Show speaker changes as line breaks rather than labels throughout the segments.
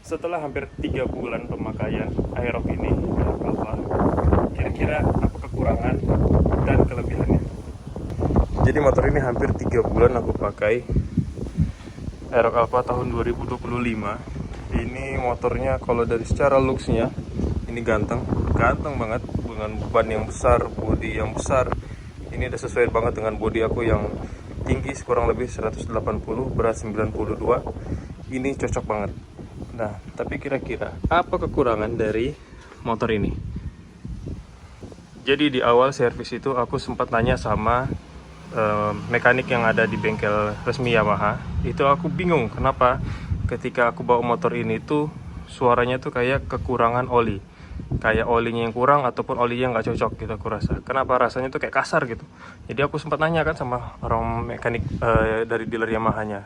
Setelah hampir 3 bulan pemakaian Aerox ini, apa kira-kira apa kekurangan dan kelebihannya? Jadi motor ini hampir 3 bulan aku pakai, Aerox Alpha tahun 2025. Ini motornya kalau dari secara looksnya ini ganteng banget, dengan ban yang besar, bodi yang besar. Ini udah sesuai banget dengan bodi aku yang tinggi kurang lebih 180, berat 92. Ini cocok banget. Nah, tapi kira-kira apa kekurangan dari motor ini? Jadi di awal servis itu aku sempat nanya sama mekanik yang ada di bengkel resmi Yamaha. Itu aku bingung kenapa ketika aku bawa motor ini tuh suaranya tuh kayak kekurangan oli, kayak olinya yang kurang ataupun olinya nggak cocok gitu aku rasa. Kenapa rasanya tuh kayak kasar gitu. Jadi aku sempat nanya kan sama orang mekanik dari dealer Yamahanya.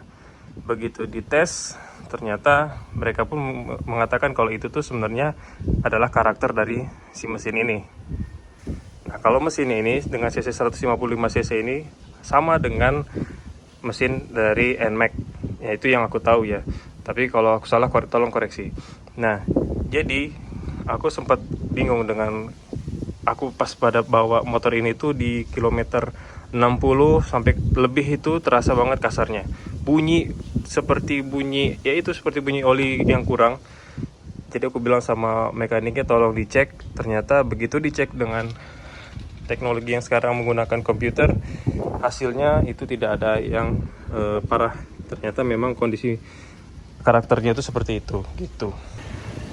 Begitu dites, ternyata mereka pun mengatakan kalau itu tuh sebenarnya adalah karakter dari si mesin ini. Nah, kalau mesin ini dengan cc 155 cc ini sama dengan mesin dari NMAX, ya itu yang aku tahu ya. Tapi kalau aku salah tolong koreksi. Nah, jadi aku sempat bingung dengan aku pas pada bawa motor ini tuh di kilometer 60 sampai lebih itu terasa banget kasarnya. Bunyi seperti bunyi oli yang kurang. Jadi aku bilang sama mekaniknya tolong dicek. Ternyata begitu dicek dengan teknologi yang sekarang menggunakan komputer, hasilnya itu tidak ada yang parah. Ternyata memang kondisi karakternya itu seperti itu gitu.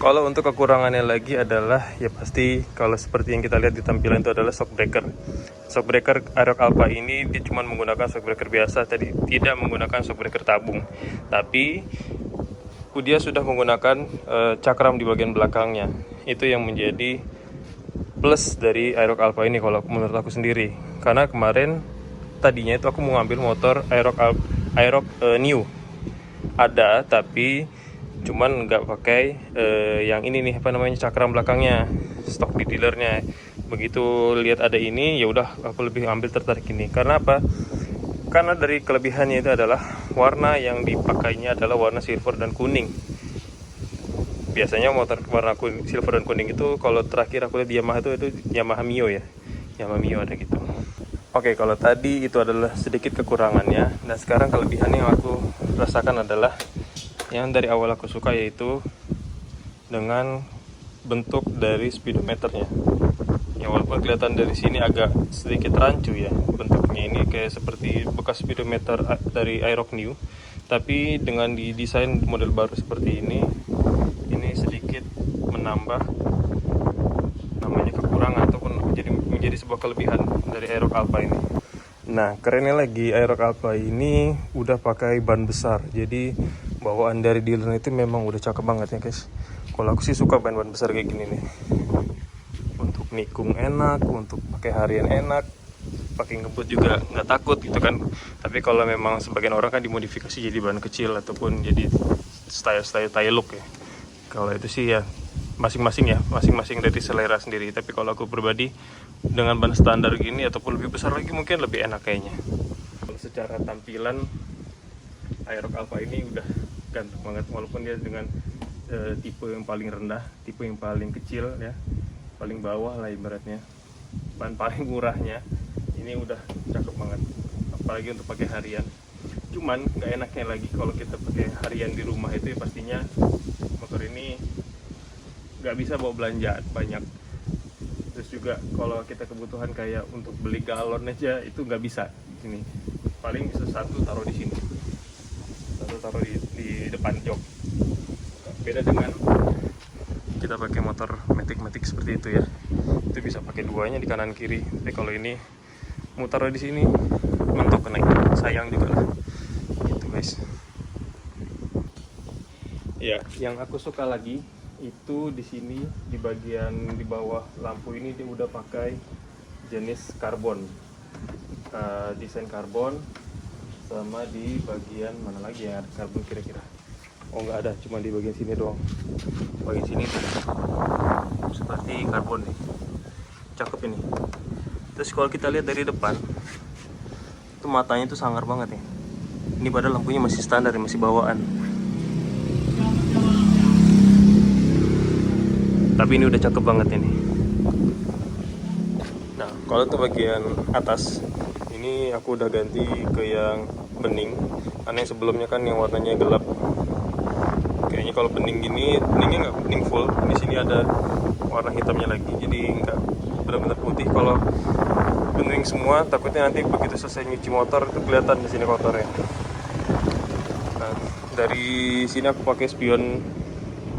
Kalau untuk kekurangannya lagi adalah ya pasti kalau seperti yang kita lihat di tampilan itu adalah shock breaker. Shock breaker Aerox Alpha ini dia cuma menggunakan shock breaker biasa, tadi tidak menggunakan shock breaker tabung. Tapi dia sudah menggunakan cakram di bagian belakangnya. Itu yang menjadi plus dari Aerox Alpha ini kalau menurut aku sendiri. Karena kemarin tadinya itu aku mau ngambil motor Aerox New. Ada tapi cuman nggak pakai yang ini nih cakram belakangnya, stok di dealernya. Begitu lihat ada ini, ya udah aku lebih tertarik ini. Karena apa? Karena dari kelebihannya itu adalah warna yang dipakainya adalah warna silver dan kuning. Biasanya motor warna silver dan kuning itu kalau terakhir aku lihat di Yamaha itu Yamaha Mio ya. Yamaha Mio ada gitu. Oke, kalau tadi itu adalah sedikit kekurangannya. Dan sekarang kelebihan yang aku rasakan adalah yang dari awal aku suka, yaitu dengan bentuk dari speedometernya. Ya walaupun kelihatan dari sini agak sedikit rancu ya bentuknya, ini kayak seperti bekas speedometer dari Aerox New, tapi dengan didesain model baru seperti ini sedikit menambah namanya kekurangan ataupun menjadi sebuah kelebihan dari Aerox Alpha ini. Nah, kerennya lagi Aerox Alpha ini udah pakai ban besar. Jadi bawaan dari dealer itu memang udah cakep banget ya guys. Kalau aku sih suka ban besar kayak gini nih. Untuk nikung enak, untuk pakai harian enak, pakai ngebut juga nggak takut gitu kan. Tapi kalau memang sebagian orang kan dimodifikasi jadi ban kecil ataupun jadi style look ya. Kalau itu sih ya masing-masing dari selera sendiri. Tapi kalau aku pribadi dengan ban standar gini ataupun lebih besar lagi mungkin lebih enak kayaknya. Kalau secara tampilan Aerox Alpha ini udah ganteng banget, walaupun dia dengan tipe yang paling rendah, tipe yang paling kecil ya, paling bawah lah ibaratnya, ban paling murahnya. Ini udah cakep banget, apalagi untuk pakai harian. Cuman nggak enaknya lagi kalau kita pakai harian di rumah itu ya pastinya motor ini nggak bisa bawa belanja banyak. Terus juga kalau kita kebutuhan kayak untuk beli galon aja itu nggak bisa. Ini paling bisa satu taruh di sini, satu taruh di depan jok. Beda dengan kita pakai motor matic seperti itu ya, itu bisa pakai duanya di kanan kiri. Tapi kalau ini mau taruh di sini mentok kena, sayang juga lah gitu guys. Ya, yang aku suka lagi itu di sini di bagian di bawah lampu ini dia udah pakai jenis karbon, desain karbon. Sama di bagian mana lagi ya ada karbon kira-kira? Oh nggak ada, cuma di bagian sini doang. Bagian sini seperti karbon nih, cakep ini. Terus kalau kita lihat dari depan itu matanya itu sangar banget nih. Ini padahal lampunya masih standar, masih bawaan. Tapi ini udah cakep banget ini. Nah, kalau untuk bagian atas, ini aku udah ganti ke yang bening. Karena yang sebelumnya kan yang warnanya gelap. Kayaknya kalau bening gini, beningnya nggak bening full. Di sini ada warna hitamnya lagi, jadi nggak benar-benar putih. Kalau bening semua, takutnya nanti begitu selesai nyuci motor itu kelihatan di sini kotornya. Nah, dari sini aku pakai spion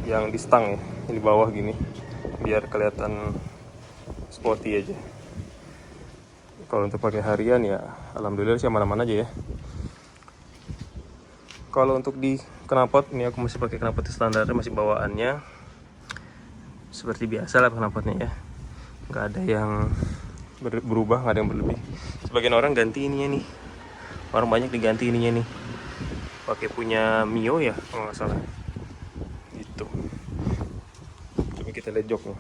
yang di stang ya, yang di bawah gini, biar kelihatan sporty aja. Kalau untuk pakai harian ya, alhamdulillah sih aman-aman aja ya. Kalau untuk di knalpot, ini aku masih pakai knalpot standar, masih bawaannya seperti biasa lah knalpotnya ya. Nggak ada yang berubah, nggak ada yang berlebih. Sebagian orang ganti ininya nih, orang banyak diganti ininya nih, pakai punya Mio ya kalau nggak salah. Gitu. Coba kita lihat joknya.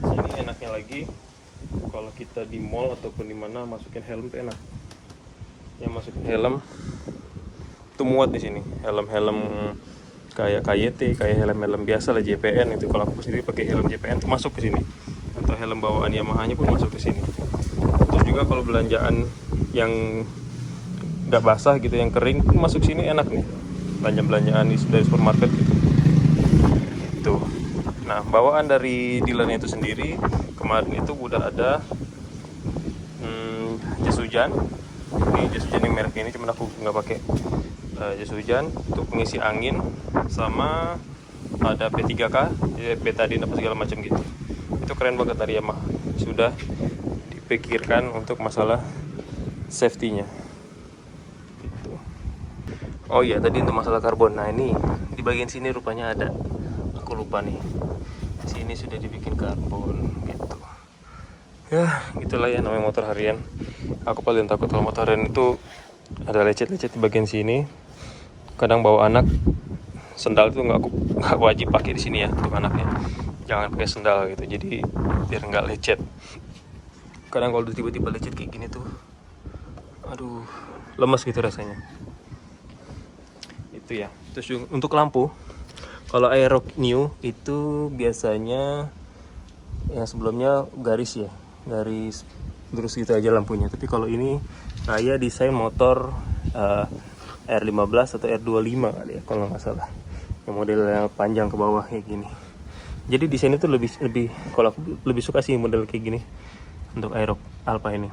Sini enaknya lagi, kalau kita di mall ataupun di mana masukin helm tuh enak. Yang masukin helm tuh muat di sini. Helm-helm kayak KYT, kayak helm-helm biasa lah JPN itu. Kalau aku sendiri pakai helm JPN tuh masuk ke sini. Atau helm bawaan Yamaha-nya pun masuk ke sini. Terus juga kalau belanjaan yang nggak basah gitu, yang kering masuk sini enak nih. Belanjaan dari supermarket gitu. Tuh. Nah, bawaan dari dealernya itu sendiri kemarin itu udah ada jas hujan. Ini jas hujan yang merek ini, cuman aku nggak pakai jas hujan untuk pengisi angin, sama ada P3K, betadine apa segala macam gitu. Itu keren banget dari Yamaha. Sudah dipikirkan untuk masalah safety-nya. Gitu. Oh iya, tadi untuk masalah karbon. Nah, ini di bagian sini rupanya ada. Aku lupa nih. Sini sudah dibikin karbon gitu. Ya, gitulah ya namanya motor harian. Aku paling takut kalau motor harian itu ada lecet-lecet di bagian sini. Kadang bawa anak, sendal itu nggak wajib pakai di sini ya untuk anaknya. Jangan pakai sendal gitu. Jadi biar nggak lecet. Kadang kalau tiba-tiba lecet kayak gini tuh, aduh, lemas gitu rasanya. Itu ya. Terus untuk lampu, kalau Aerox New itu biasanya yang sebelumnya garis ya, garis terus gitu aja lampunya. Tapi kalau ini saya desain motor R15 atau R25 kali ya kalau nggak salah, yang modelnya panjang ke bawah kayak gini. Jadi desainnya tuh lebih kalau aku lebih suka sih model kayak gini untuk Aerox Alpha ini.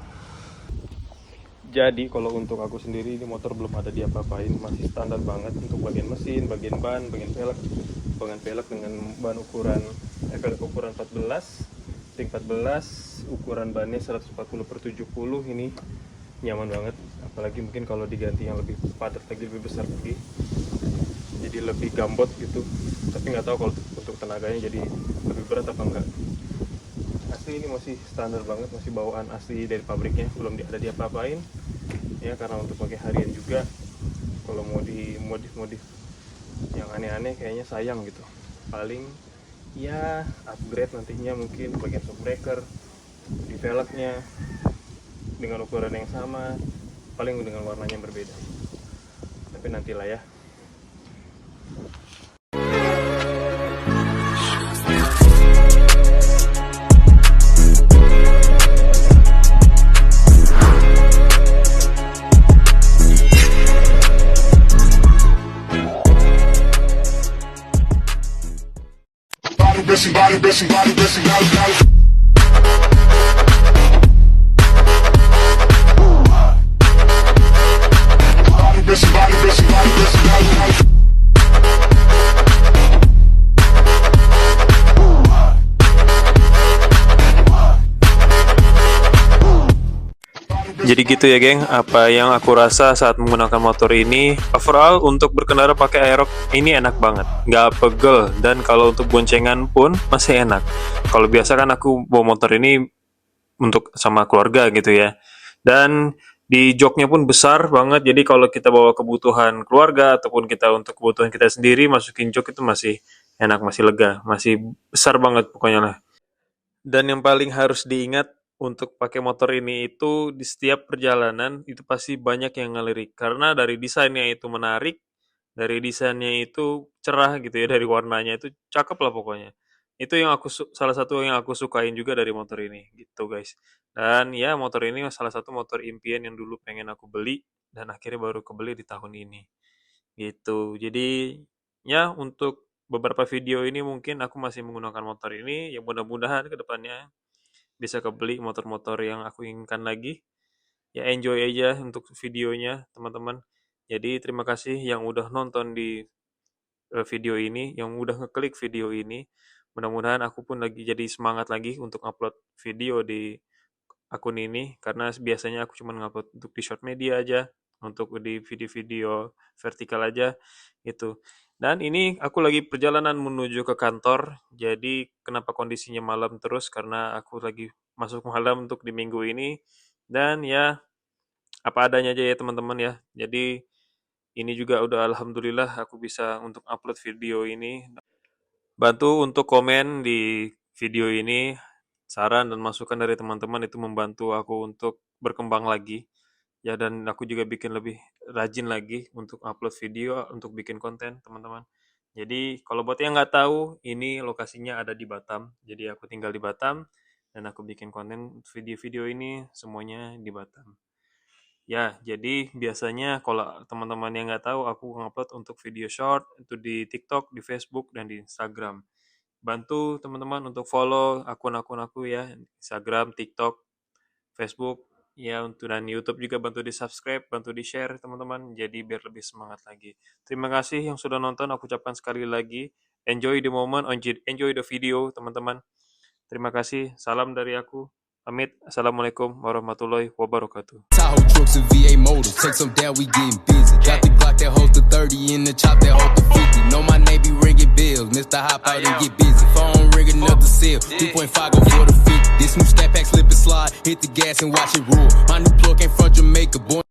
Jadi kalau untuk aku sendiri ini motor belum ada diapa-apain, masih standar banget untuk bagian mesin, bagian ban, bagian pelek dengan ban ukuran velg ukuran 14, ring 14, ukuran bannya 140/70. Ini nyaman banget, apalagi mungkin kalau diganti yang lebih padat lagi, lebih besar lagi, jadi lebih gambot gitu. Tapi nggak tahu kalau untuk tenaganya jadi lebih berat apa enggak. Asli ini masih standar banget, masih bawaan asli dari pabriknya, belum ada diapa-apain ya, karena untuk pakai harian juga. Kalau mau di modif yang aneh-aneh kayaknya sayang gitu. Paling ya upgrade nantinya mungkin bagian shockbreaker, di velgnya dengan ukuran yang sama, paling dengan warnanya yang berbeda. Tapi nantilah ya.
Body blessing, body blessing,
Jadi gitu ya geng, apa yang aku rasa saat menggunakan motor ini. Overall untuk berkendara pakai Aerox ini enak banget, nggak pegel, dan kalau untuk boncengan pun masih enak. Kalau biasa kan aku bawa motor ini untuk sama keluarga gitu ya, dan di joknya pun besar banget, jadi kalau kita bawa kebutuhan keluarga ataupun kita untuk kebutuhan kita sendiri masukin jok itu masih enak, masih lega, masih besar banget pokoknya lah. Dan yang paling harus diingat untuk pakai motor ini itu di setiap perjalanan itu pasti banyak yang ngelirik, karena dari desainnya itu menarik, dari desainnya itu cerah gitu ya, dari warnanya itu cakep lah pokoknya. Itu yang salah satu yang aku sukain juga dari motor ini gitu guys. Dan ya motor ini salah satu motor impian yang dulu pengen aku beli dan akhirnya baru kebeli di tahun ini. Gitu. Jadi ya untuk beberapa video ini mungkin aku masih menggunakan motor ini, yang mudah-mudahan ke depannya bisa kebeli motor-motor yang aku inginkan lagi. Ya enjoy aja untuk videonya teman-teman. Jadi terima kasih yang udah nonton di video ini, yang udah ngeklik video ini. Mudah-mudahan aku pun lagi jadi semangat lagi untuk upload video di akun ini, karena biasanya aku cuma ngupload untuk di short media aja, untuk di video-video vertikal aja gitu. Dan ini aku lagi perjalanan menuju ke kantor, jadi kenapa kondisinya malam terus, karena aku lagi masuk malam untuk di minggu ini. Dan ya apa adanya aja ya teman-teman ya. Jadi ini juga udah alhamdulillah aku bisa untuk upload video ini. Bantu untuk komen di video ini, saran dan masukan dari teman-teman itu membantu aku untuk berkembang lagi. Ya dan aku juga bikin lebih rajin lagi untuk upload video, untuk bikin konten teman-teman. Jadi kalau buat yang nggak tahu, ini lokasinya ada di Batam. Jadi aku tinggal di Batam dan aku bikin konten video-video ini semuanya di Batam. Ya, jadi biasanya kalau teman-teman yang nggak tahu, aku ngupload untuk video short itu di TikTok, di Facebook, dan di Instagram. Bantu teman-teman untuk follow akun-akun aku ya, Instagram, TikTok, Facebook, ya untuk dan YouTube juga bantu di subscribe, bantu di share teman-teman, jadi biar lebih semangat lagi. Terima kasih yang sudah nonton, aku ucapkan sekali lagi, enjoy the moment, enjoy the video teman-teman. Terima kasih, salam dari aku. Pamit, assalamualaikum warahmatullahi wabarakatuh.
Tahoe trucks and VA motors, take some down, we getting busy. Got the Glock that holds the 30 in the chop that holds the 50. Know my name be ringing bells, Mr. Hop out and get busy. Phone ringing up the cell, 2.5 go for the 50. This new scat pack slip and slide, hit the gas and watch it roll. My new plug came from Jamaica, born